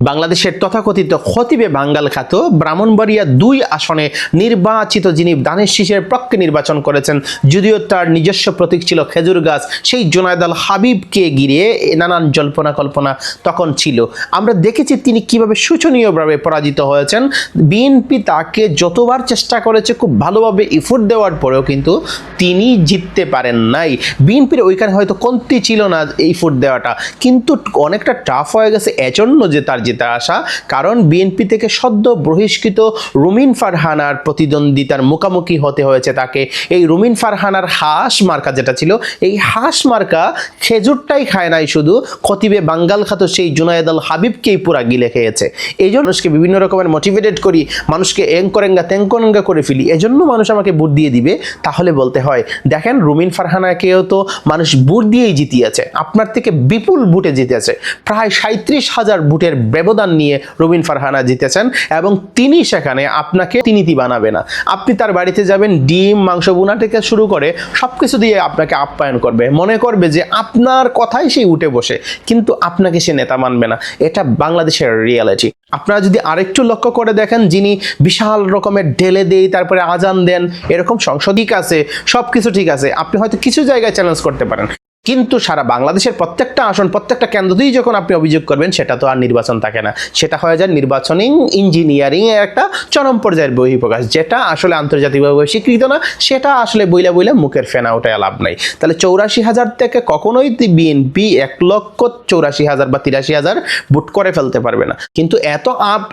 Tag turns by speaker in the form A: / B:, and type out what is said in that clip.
A: বাংলাদেশের তথাকথিত খতিবে বাঙ্গাল খ্যাত ব্রাহ্মণবাড়িয়া ২ আসনে নির্বাচিত যিনি দানের শীষের পক্ষে নির্বাচন করেছেন, যদিও তার নিজস্ব প্রতীক ছিল খেজুর গাছ, সেই জুনায়েদ আল হাবিবকে ঘিরে নানান জল্পনা কল্পনা তখন ছিল। আমরা দেখেছি তিনি কিভাবে শোচনীয়ভাবে পরাজিত হয়েছেন। বিএনপি তাকে যতবার চেষ্টা করেছে খুব ভালোভাবে ইফোর্ট দেওয়ার পরেও কিন্তু তিনি জিততে পারেন নাই। বিএনপির ওইখানে হয়তো কমতি ছিল না ইফোর্ট দেওয়াটা, কিন্তু অনেকটা টাফ হয়ে গেছে এজন্য যে তার জিতে আসা। কারণ বিএনপি থেকে সদ্য বহিষ্কৃত রুমিন ফারহানার প্রতিদ্বন্দ্বিতার মুখোমুখি হতে হয়েছে তাকে। এই রুমিন ফারহানার হাঁস মার্কা যেটা ছিল, এই হাঁস মার্কা খেজুরটাই খায় নাই, শুধু খতিবে বাঙ্গাল খ্যাত সেই জুনায়েদ আল হাবিবকেই পুরা গিলে খেয়েছে। এই জন্য মানুষকে বিভিন্ন রকমের মোটিভেটেড করি, মানুষকে এঙ্করেঙ্গা তেঙ্করেঙ্গা করে ফেলি, এজন্য মানুষ আমাকে ভোট দিয়ে দিবে। তাহলে বলতে হয় দেখেন রুমিন ফারহানাকেও তো মানুষ ভোট দিয়েই জিতিয়েছে, আপনার থেকে বিপুল ভোটে জিতেছে, প্রায় ৩৭,০০০ ভোটের ব্যবধান নিয়ে রুমিন ফারহানা জিতেছেন। এবং তিনি সেখানে আপনাকে তিনিতি বানাবে না, আপনি তার বাড়িতে যাবেন, ডিম মাংস বোনা থেকে শুরু করে সব কিছু দিয়ে আপনাকে আপ্যায়ন করবে, মনে করবে যে আপনার কথাই সে উঠে বসে, কিন্তু আপনাকে সে নেতা মানবে না। এটা বাংলাদেশের রিয়ালিটি। আপনারা যদি আরেকটু লক্ষ্য করে দেখেন, যিনি বিশাল রকমের ঢেলে দেই তারপরে আজান দেন, এরকম সংসদ ঠিক আছে, সব কিছু ঠিক আছে, আপনি হয়তো কিছু জায়গায় চ্যালেঞ্জ করতে পারেন, কিন্তু সারা বাংলাদেশের প্রত্যেকটা আসন প্রত্যেকটা কেন্দ্রতেই যখন আপনি অভিযোগ করবেন, সেটা তো আর নির্বাচন থাকে না, সেটা হয়ে যায় নির্বাচনী ইঞ্জিনিয়ারিং এর একটা চরম পর্যায়ের বহিঃপ্রকাশ, যেটা আসলে আন্তর্জাতিকভাবে স্বীকৃত না। সেটা আসলে বইলা বইলা মুখের ফেনা ওঠায় লাভ নাই। তাহলে ৮৪,০০০ থেকে কখনোই বিএনপি ১,৮৪,০০০ বা ৮৩,০০০ ভোট করে ফেলতে পারবে না, কিন্তু এত আপ